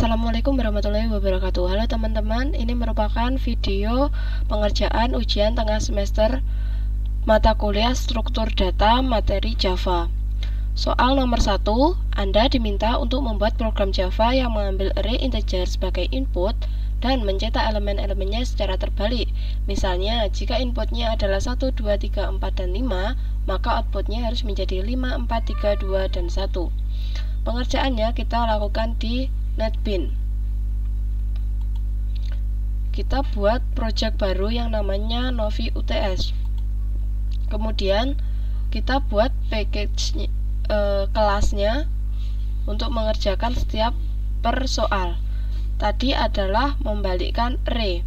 Assalamualaikum warahmatullahi wabarakatuh. Halo teman-teman, ini merupakan video pengerjaan ujian tengah semester mata kuliah struktur data materi Java. Soal nomor 1, Anda diminta untuk membuat program Java yang mengambil array integer sebagai input dan mencetak elemen-elemennya secara terbalik. Misalnya, jika inputnya adalah 1, 2, 3, 4, dan 5, maka outputnya harus menjadi 5, 4, 3, 2, dan 1. Pengerjaannya kita lakukan di NetBeans. Kita buat project baru yang namanya Novi UTS. Kemudian kita buat package kelasnya untuk mengerjakan setiap per soal. Tadi adalah membalikkan array.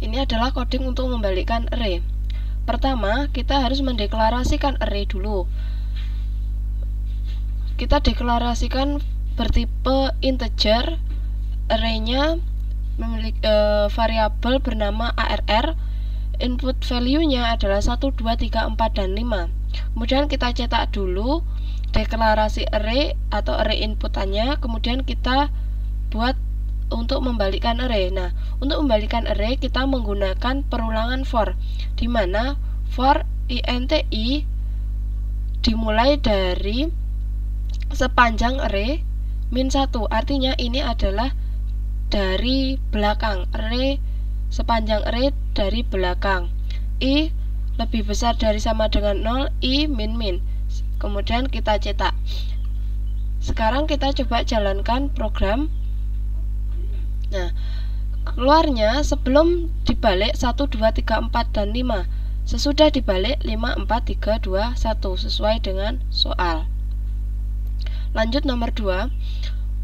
Ini adalah coding untuk membalikkan array. Pertama, kita harus mendeklarasikan array dulu. Kita deklarasikan bertipe integer, array-nya memiliki variabel bernama ARR, input value-nya adalah 1, 2, 3, 4, dan 5. Kemudian kita cetak dulu deklarasi array atau array inputannya, kemudian kita buat untuk membalikkan array. Nah, untuk membalikkan array kita menggunakan perulangan for, di mana for int dimulai dari sepanjang array min 1, artinya ini adalah dari belakang, array sepanjang array dari belakang. I lebih besar dari sama dengan 0, I min min. Kemudian kita cetak. Sekarang kita coba jalankan program. Nah, keluarnya sebelum dibalik 1, 2, 3, 4, dan 5. Sesudah dibalik 5, 4, 3, 2, 1 sesuai dengan soal. Lanjut nomor 2,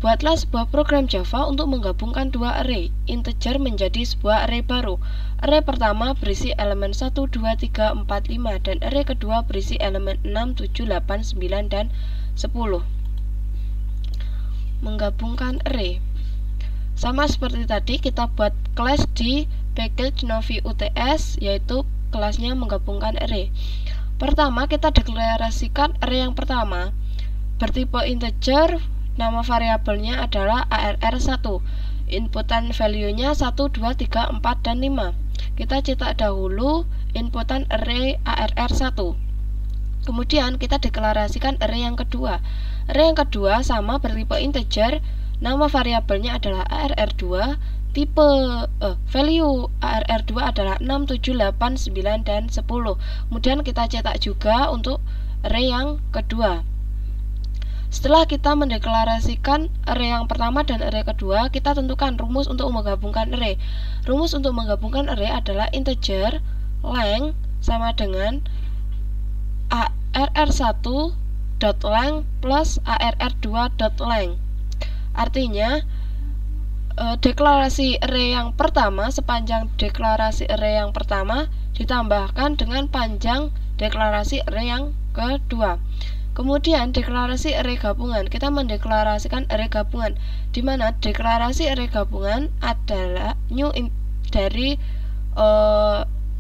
buatlah sebuah program Java untuk menggabungkan dua array integer menjadi sebuah array baru. Array pertama berisi elemen 1, 2, 3, 4, 5, dan array kedua berisi elemen 6, 7, 8, 9, dan 10. Menggabungkan array. Sama seperti tadi, kita buat kelas di package Novi UTS, yaitu kelasnya menggabungkan array. Pertama, kita deklarasikan array yang pertama bertipe integer, nama variabelnya adalah ARR1. Inputan value-nya 1, 2, 3, 4, dan 5. Kita cetak dahulu inputan array ARR1. Kemudian kita deklarasikan array yang kedua. Array yang kedua sama bertipe integer, nama variabelnya adalah ARR2. Tipe value ARR2 adalah 6, 7, 8, 9, dan 10. Kemudian kita cetak juga untuk array yang kedua. Setelah kita mendeklarasikan array yang pertama dan array kedua, kita tentukan rumus untuk menggabungkan array. Rumus untuk menggabungkan array adalah integer length sama dengan ARR1.length plus ARR2.length. Artinya, deklarasi array yang pertama, sepanjang deklarasi array yang pertama ditambahkan dengan panjang deklarasi array yang kedua. Kemudian deklarasi array gabungan, kita mendeklarasikan array gabungan, di mana deklarasi array gabungan adalah new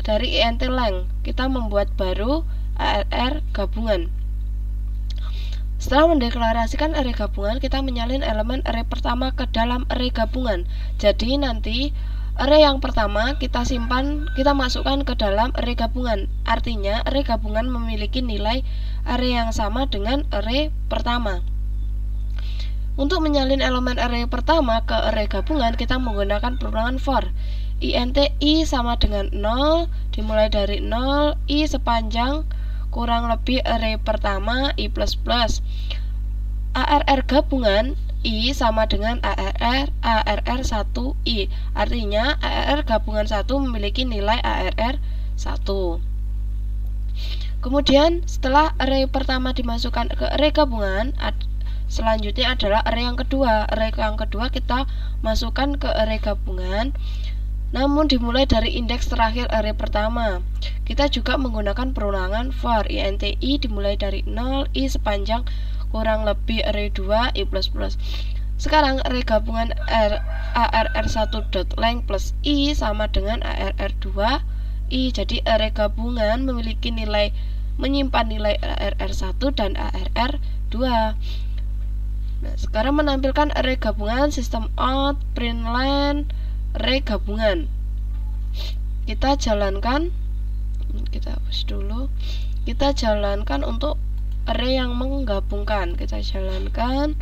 dari int length. Kita membuat baru ARR gabungan. Setelah mendeklarasikan array gabungan, kita menyalin elemen array pertama ke dalam array gabungan. Jadi nanti array yang pertama kita simpan, kita masukkan ke dalam array gabungan. Artinya array gabungan memiliki nilai array yang sama dengan array pertama. Untuk menyalin elemen array pertama ke array gabungan, kita menggunakan perulangan for. Int I sama dengan 0, dimulai dari 0, I sepanjang kurang lebih array pertama I++. ARR gabungan I sama dengan ARR1I. Artinya ARR gabungan 1 memiliki nilai ARR1. Kemudian setelah array pertama dimasukkan ke array gabungan, selanjutnya adalah array yang kedua. Array yang kedua kita masukkan ke array gabungan, namun dimulai dari indeks terakhir array pertama. Kita juga menggunakan perulangan for. Int I dimulai dari 0, I sepanjang kurang lebih array 2 I++. Sekarang array gabungan ARR1.length plus I sama dengan ARR2 I. Jadi array gabungan memiliki menyimpan nilai ARR1 dan ARR2. Nah, sekarang menampilkan array gabungan system out, println, array gabungan. Kita jalankan, kita hapus dulu. Kita jalankan untuk array yang menggabungkan. Kita jalankan.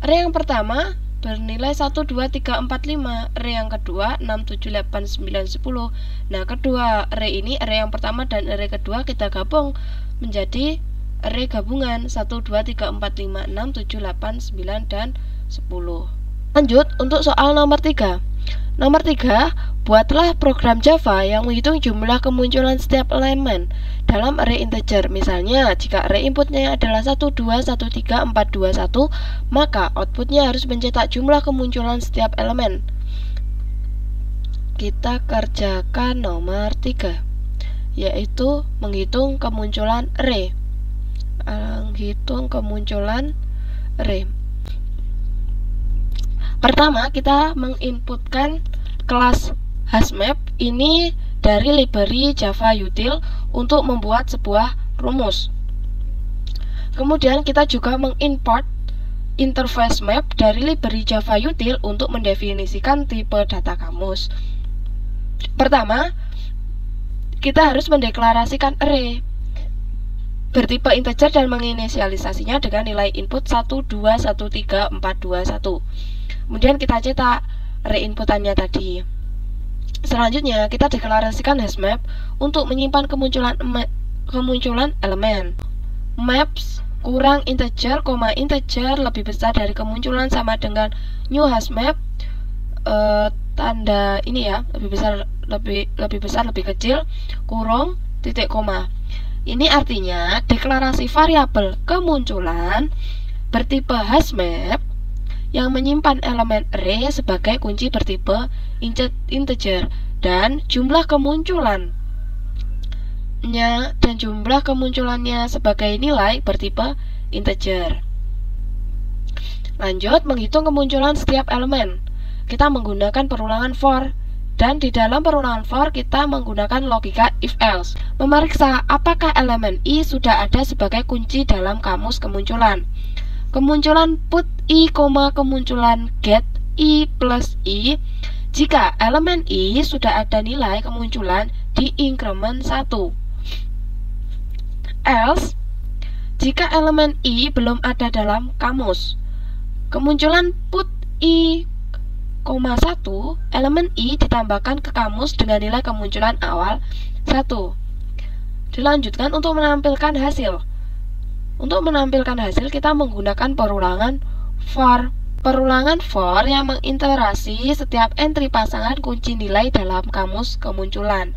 Array yang pertama bernilai 1, 2, 3, 4, 5. Array yang kedua 6, 7, 8, 9, 10. Nah, kedua array ini, array yang pertama dan array kedua kita gabung menjadi array gabungan 1, 2, 3, 4, 5, 6, 7, 8, 9, dan 10. Lanjut untuk soal nomor 3. Nomor 3, buatlah program Java yang menghitung jumlah kemunculan setiap elemen dalam array integer. Misalnya, jika array inputnya adalah 1, 2, 1, 3, 4, 2, 1, maka outputnya harus mencetak jumlah kemunculan setiap elemen. Kita kerjakan nomor 3, yaitu menghitung kemunculan array. Menghitung kemunculan array. Pertama, kita menginputkan kelas hashmap ini dari library Java Util untuk membuat sebuah rumus. Kemudian kita juga mengimport interface map dari library Java Util untuk mendefinisikan tipe data kamus. Pertama, kita harus mendeklarasikan array bertipe integer dan menginisialisasinya dengan nilai input 1, 2, 1, 3, 4, 2, 1. Kemudian kita cetak array inputannya tadi. Selanjutnya kita deklarasikan hashmap untuk menyimpan kemunculan elemen. Maps kurang integer, integer lebih besar dari kemunculan sama dengan new hashmap. Tanda ini ya, lebih besar, lebih kecil, kurung, titik koma. Ini artinya deklarasi variabel kemunculan bertipe hashmap yang menyimpan elemen array sebagai kunci bertipe integer dan jumlah kemunculannya sebagai nilai bertipe integer. Lanjut, menghitung kemunculan setiap elemen. Kita menggunakan perulangan for, dan di dalam perulangan for kita menggunakan logika if else, memeriksa apakah elemen i sudah ada sebagai kunci dalam kamus kemunculan. Kemunculan put i, kemunculan get i plus i jika elemen i sudah ada nilai kemunculan di increment 1. Else, jika elemen i belum ada dalam kamus. Kemunculan put i, 1, elemen i ditambahkan ke kamus dengan nilai kemunculan awal 1. Dilanjutkan untuk menampilkan hasil. Untuk menampilkan hasil kita menggunakan perulangan for. Perulangan for yang mengiterasi setiap entry pasangan kunci nilai dalam kamus kemunculan.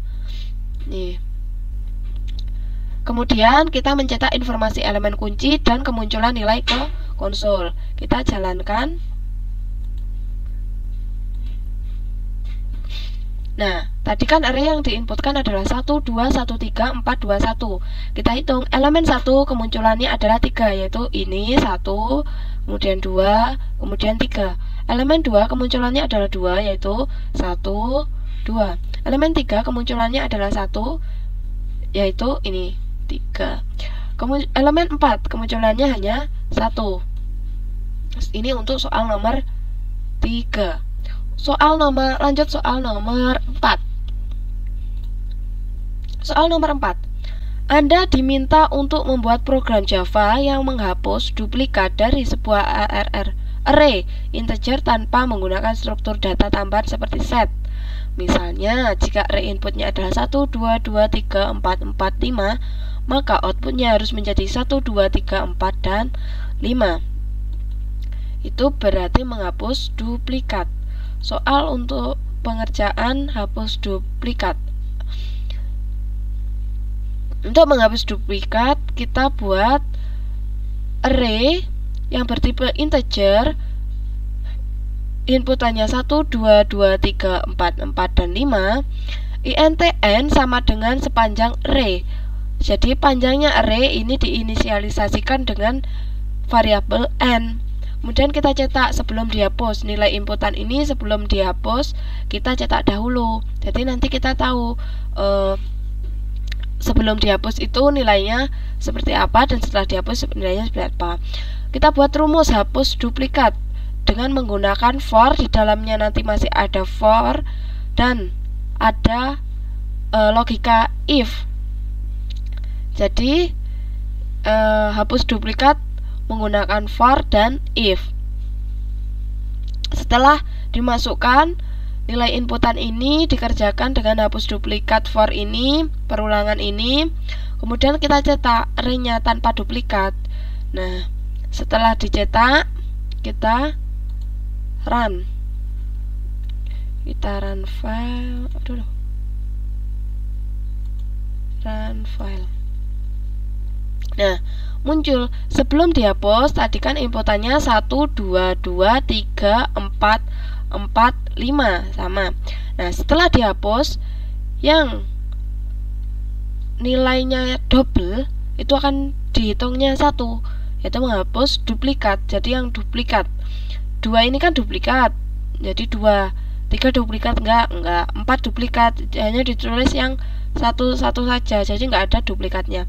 Nih. Kemudian kita mencetak informasi elemen kunci dan kemunculan nilai ke konsol. Kita jalankan. Nah, tadi kan array yang diinputkan adalah 1, 2, 1, 3, 4, 2, 1. Kita hitung elemen 1 kemunculannya adalah 3, yaitu ini 1, kemudian 2, kemudian 3. Elemen 2 kemunculannya adalah 2, yaitu 1, 2. Elemen 3 kemunculannya adalah 1, yaitu ini 3. Elemen 4 kemunculannya hanya 1. Ini untuk soal nomor 3. Lanjut soal nomor 4. Soal nomor 4. Anda diminta untuk membuat program Java yang menghapus duplikat dari sebuah array integer tanpa menggunakan struktur data tambahan seperti set. Misalnya, jika array inputnya adalah 1, 2, 2, 3, 4, 4, 5, maka outputnya harus menjadi 1, 2, 3, 4, dan 5. Itu berarti menghapus duplikat. Soal untuk pengerjaan hapus duplikat. Untuk menghapus duplikat, kita buat array yang bertipe integer, inputannya 1, 2, 2, 3, 4, 4, dan 5. INTN sama dengan sepanjang array. Jadi panjangnya array ini diinisialisasikan dengan variabel n. Kemudian kita cetak sebelum dihapus. Nilai inputan ini sebelum dihapus kita cetak dahulu. Jadi nanti kita tahu sebelum dihapus itu nilainya seperti apa dan setelah dihapus nilainya seperti apa. Kita buat rumus hapus duplikat dengan menggunakan for. Di dalamnya nanti masih ada for dan ada logika if. Jadi hapus duplikat menggunakan for dan if. Setelah dimasukkan nilai inputan ini dikerjakan dengan hapus duplikat for ini, perulangan ini. Kemudian kita cetak array-nya tanpa duplikat. Nah, setelah dicetak kita run. Kita run file. Run file. Nah, muncul sebelum dihapus tadi kan inputannya 1, 2, 2, 3, 4, 4, 5 sama. Nah, setelah dihapus yang nilainya double itu akan dihitungnya 1, yaitu menghapus duplikat. Jadi yang duplikat 2 ini kan duplikat, jadi 2. 3 duplikat enggak, 4 duplikat, hanya ditulis yang satu saja, jadi enggak ada duplikatnya.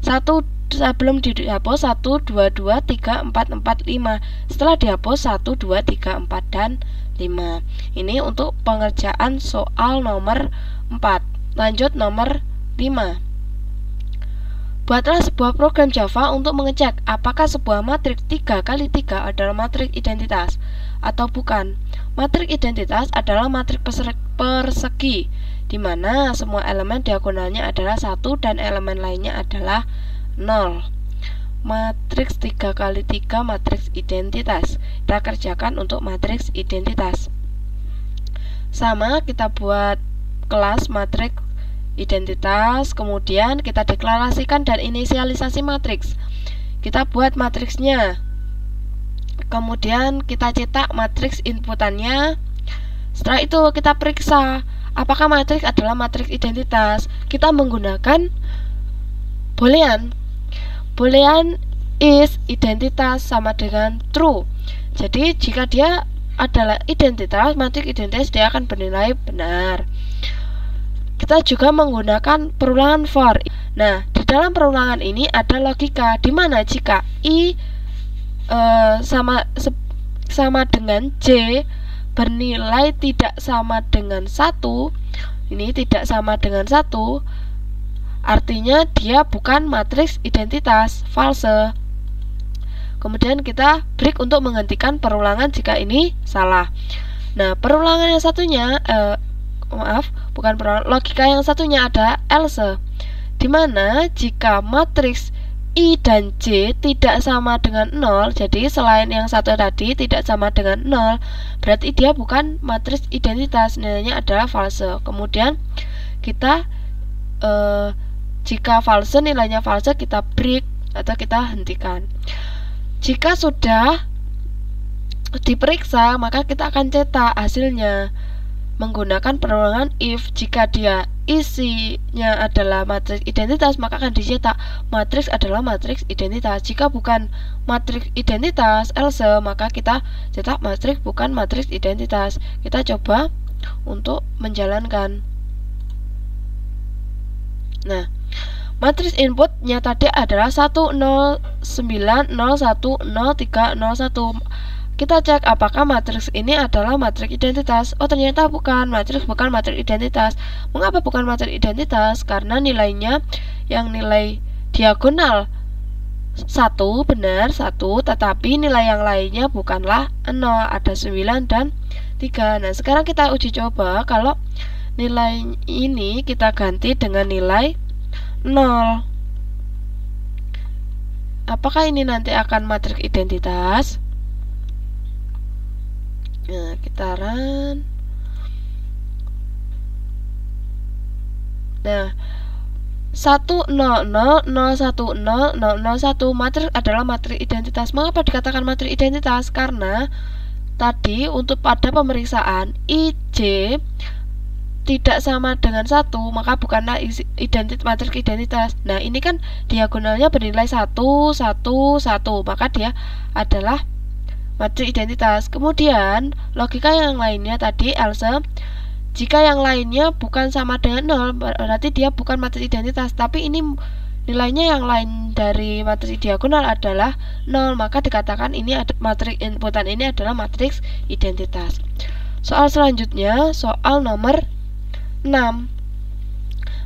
1 sebelum dihapus 1, 2, 2, 3, 4, 4, 5. Setelah dihapus 1, 2, 3, 4 dan 5. Ini untuk pengerjaan soal nomor 4. Lanjut nomor 5. Buatlah sebuah program Java untuk mengecek apakah sebuah matriks 3 kali 3 adalah matriks identitas atau bukan. Matriks identitas adalah matriks persegi, di mana semua elemen diagonalnya adalah 1 dan elemen lainnya adalah 0. Matriks 3 kali 3 matriks identitas. Kita kerjakan untuk matriks identitas. Sama, kita buat kelas matriks identitas, kemudian kita deklarasikan dan inisialisasi matriks. Kita buat matriksnya, kemudian kita cetak matriks inputannya. Setelah itu kita periksa apakah matriks adalah matriks identitas. Kita menggunakan boolean. Boolean is identitas sama dengan true. Jadi jika dia adalah identitas, matriks identitas dia akan bernilai benar. Kita juga menggunakan perulangan for. Nah, di dalam perulangan ini ada logika, di mana jika i sama dengan j bernilai tidak sama dengan 1, ini tidak sama dengan 1, artinya dia bukan matriks identitas, false. Kemudian kita break untuk menghentikan perulangan jika ini salah. Nah, perulangan yang satunya logika yang satunya ada else, dimana jika matriks I dan J tidak sama dengan 0, jadi selain yang satu tadi tidak sama dengan 0, berarti dia bukan matriks identitas, nilainya adalah false. Kemudian kita jika false, nilainya false, kita break atau kita hentikan. Jika sudah diperiksa, maka kita akan cetak hasilnya menggunakan perulangan if. Jika dia isinya adalah matriks identitas, maka akan dicetak matriks adalah matriks identitas. Jika bukan matriks identitas, else, maka kita cetak matriks bukan matriks identitas. Kita coba untuk menjalankan. Nah, matriks inputnya tadi adalah 1, 0, 9, 0, 1, 0, 3, 0, 1. Kita cek apakah matriks ini adalah matriks identitas. Oh, ternyata bukan, matriks bukan matriks identitas. Mengapa bukan matriks identitas? Karena nilainya yang nilai diagonal 1 benar 1, tetapi nilai yang lainnya bukanlah 0, ada 9 dan 3. Nah, sekarang kita uji coba kalau nilai ini kita ganti dengan nilai 0. Apakah ini nanti akan matriks identitas? Nah, kita run. Nah, 1, 0, 0, 0, 1, 0, 0, 0, 1 matriks adalah matriks identitas. Mengapa dikatakan matriks identitas? Karena tadi untuk pada pemeriksaan IJ tidak sama dengan 1, maka bukanlah matriks identitas. Nah, ini kan diagonalnya bernilai 1, 1, 1, maka dia adalah matriks identitas. Kemudian logika yang lainnya tadi else, Jika yang lainnya bukan sama dengan 0, berarti dia bukan matriks identitas, tapi ini nilainya yang lain dari matriks diagonal adalah 0, maka dikatakan ini matriks inputan ini adalah matriks identitas. Soal selanjutnya, soal nomor 6.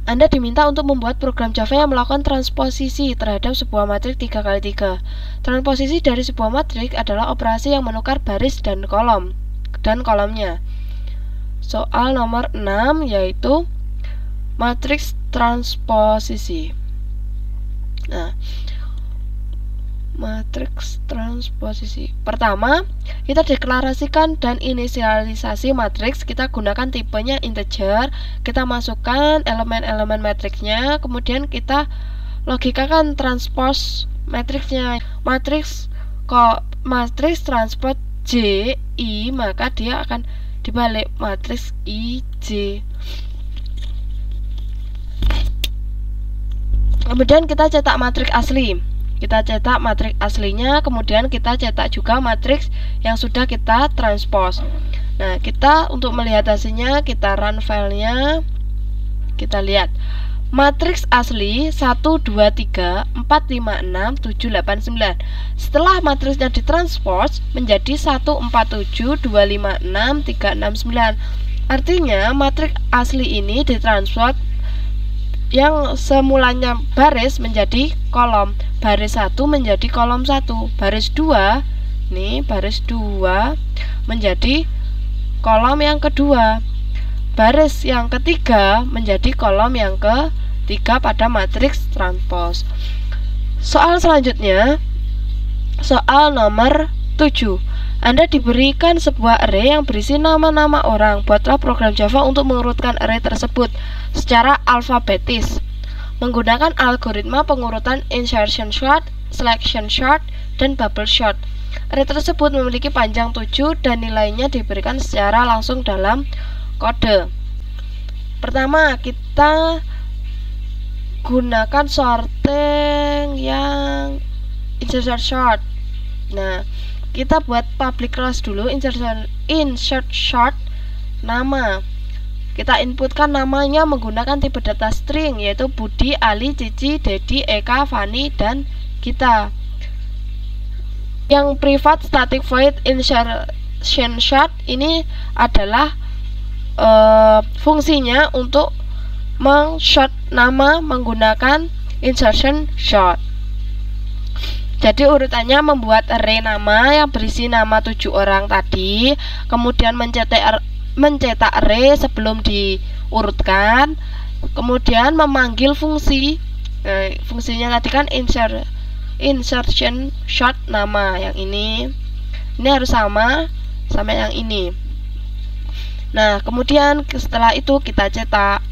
Anda diminta untuk membuat program Java yang melakukan transposisi terhadap sebuah matriks 3x3. Transposisi dari sebuah matriks adalah operasi yang menukar baris dan kolomnya. Soal nomor 6 yaitu matriks transposisi. Nah, matriks transposisi. Pertama, kita deklarasikan dan inisialisasi matriks. Kita gunakan tipenya integer. Kita masukkan elemen-elemen matriksnya. Kemudian kita logikakan transpose matriksnya. Matriks transpose J I, maka dia akan dibalik matriks I J. Kemudian kita cetak matriks asli. Kita cetak matriks aslinya, kemudian kita cetak juga matriks yang sudah kita transpose. Nah, kita untuk melihat hasilnya, kita run filenya. Kita lihat. Matriks asli 1, 2, 3, 4, 5, 6, 7, 8, 9. Setelah matriksnya ditranspose menjadi 1, 4, 7, 2, 5, 6, 3, 6, 9. Artinya matriks asli ini ditranspose yang semulanya baris menjadi kolom. Baris 1 menjadi kolom 1. Baris 2, nih baris 2 menjadi kolom yang kedua. Baris yang ketiga menjadi kolom yang ketiga pada matriks transpose. Soal selanjutnya, soal nomor 7. Anda diberikan sebuah array yang berisi nama-nama orang. Buatlah program Java untuk mengurutkan array tersebut secara alfabetis menggunakan algoritma pengurutan insertion sort, selection sort, dan bubble sort. Array tersebut memiliki panjang 7 dan nilainya diberikan secara langsung dalam kode. Pertama, kita gunakan sorting yang insertion sort. Nah, kita buat public class dulu, insert short nama. Kita inputkan namanya menggunakan tipe data string, yaitu Budi, Ali, Cici, Dedi, Eka, Fani, dan kita. Yang private static void insertion short ini adalah fungsinya untuk meng-short nama menggunakan insertion short. Jadi urutannya membuat array nama yang berisi nama 7 orang tadi, kemudian mencetak array sebelum diurutkan, kemudian memanggil fungsi. Fungsinya tadi kan insertion short nama yang ini harus sama yang ini. Nah, kemudian setelah itu kita cetak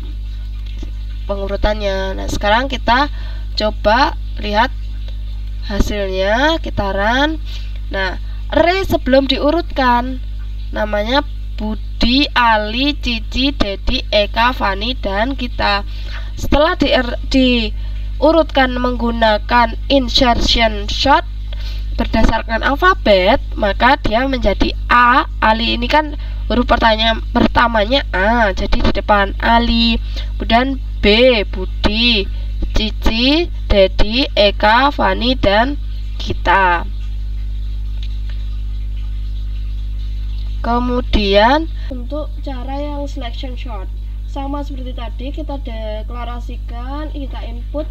pengurutannya. Nah, sekarang kita coba lihat hasilnya, kita run. Nah, array sebelum diurutkan namanya Budi, Ali, Cici, Dedi, Eka, Fani, dan kita. Setelah diurutkan menggunakan insertion sort berdasarkan alfabet, maka dia menjadi A. Ali ini kan huruf pertamanya A, jadi di depan Ali. Kemudian B, Budi, Cici, Dedi, Eka, Fani, dan kita. Kemudian untuk cara yang selection sort sama seperti tadi, kita deklarasikan, kita input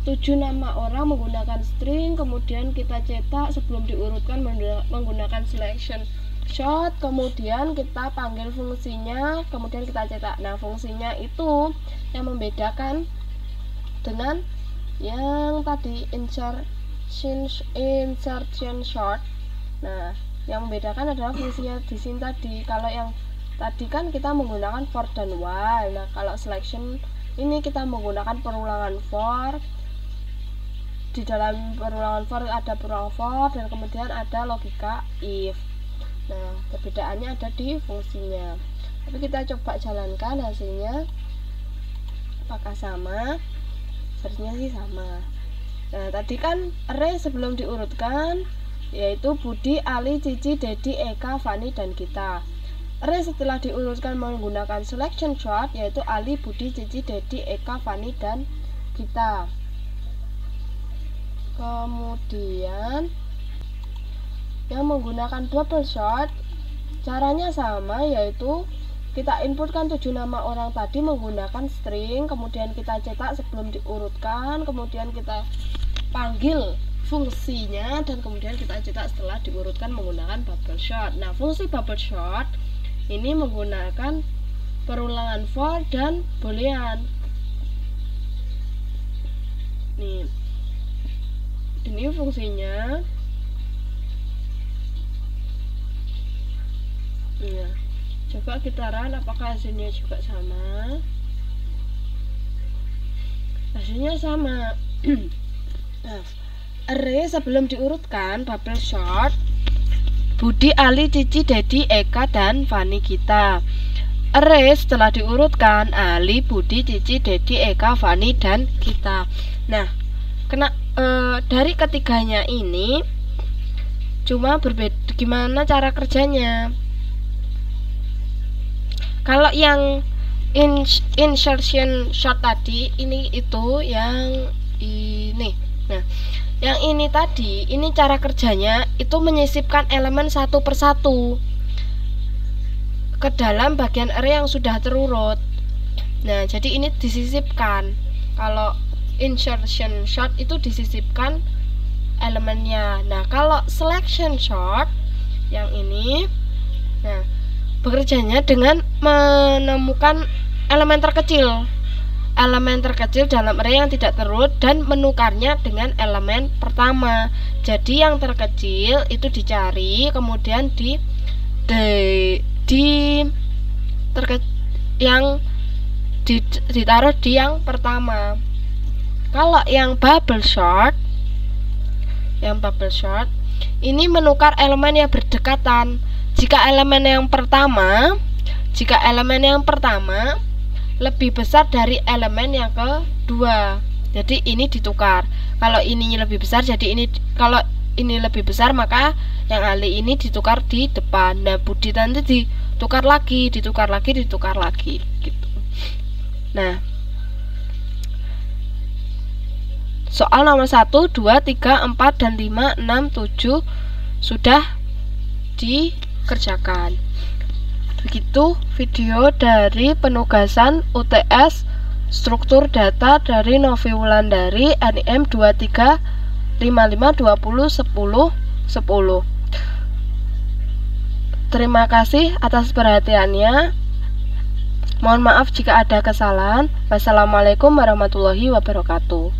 7 nama orang menggunakan string, kemudian kita cetak sebelum diurutkan menggunakan selection sort, kemudian kita panggil fungsinya, kemudian kita cetak. Nah, fungsinya itu yang membedakan dengan yang tadi insertion sort. Nah, yang membedakan adalah fungsinya di sini tadi. Kalau yang tadi kan kita menggunakan for dan while. Nah, kalau selection ini kita menggunakan perulangan for. Di dalam perulangan for ada perulangan for dan kemudian ada logika if. Nah, perbedaannya ada di fungsinya. Tapi kita coba jalankan hasilnya. Apakah sama? Seharusnya sih sama. Nah, tadi kan array sebelum diurutkan yaitu Budi, Ali, Cici, Dedi, Eka, Fani, dan kita. Array setelah diurutkan menggunakan selection sort yaitu Ali, Budi, Cici, Dedi, Eka, Fani, dan Gita. Kemudian yang menggunakan bubble sort caranya sama, yaitu kita inputkan 7 nama orang tadi menggunakan string, kemudian kita cetak sebelum diurutkan, kemudian kita panggil fungsinya, dan kemudian kita cetak setelah diurutkan menggunakan bubble sort. Nah, fungsi bubble sort ini menggunakan perulangan for dan boolean. Nih, ini fungsinya. Iya, coba kita run apakah hasilnya juga sama. Hasilnya sama. Nah, array sebelum diurutkan bubble sort Budi, Ali, Cici, Dedi, Eka, dan Fani, Gita. Array setelah diurutkan Ali, Budi, Cici, Dedi, Eka, Fani, dan Gita. Nah, dari ketiganya ini cuma berbeda gimana cara kerjanya. Kalau yang insertion sort tadi, ini itu yang ini. Nah, yang ini tadi, ini cara kerjanya itu menyisipkan elemen satu persatu ke dalam bagian array yang sudah terurut. Nah, jadi ini disisipkan. Kalau insertion sort itu disisipkan elemennya. Nah, kalau selection sort yang ini, nah, bekerjanya dengan menemukan elemen terkecil dalam array yang tidak terurut dan menukarnya dengan elemen pertama. Jadi yang terkecil itu dicari, kemudian ditaruh di yang pertama. Kalau yang bubble sort ini menukar elemen yang berdekatan. Jika elemen yang pertama lebih besar dari elemen yang kedua, jadi ini ditukar. Kalau ini lebih besar, jadi ini, kalau ini lebih besar, maka yang Ali ini ditukar di depan. Nah, Budi nanti ditukar lagi gitu. Nah, soal nomor 1, 2, 3, 4, dan 5, 6, 7 sudah dikerjakan. Begitu video dari penugasan UTS struktur data dari Novi Wulandari NIM 2355201010. Terima kasih atas perhatiannya. Mohon maaf jika ada kesalahan. Wassalamualaikum warahmatullahi wabarakatuh.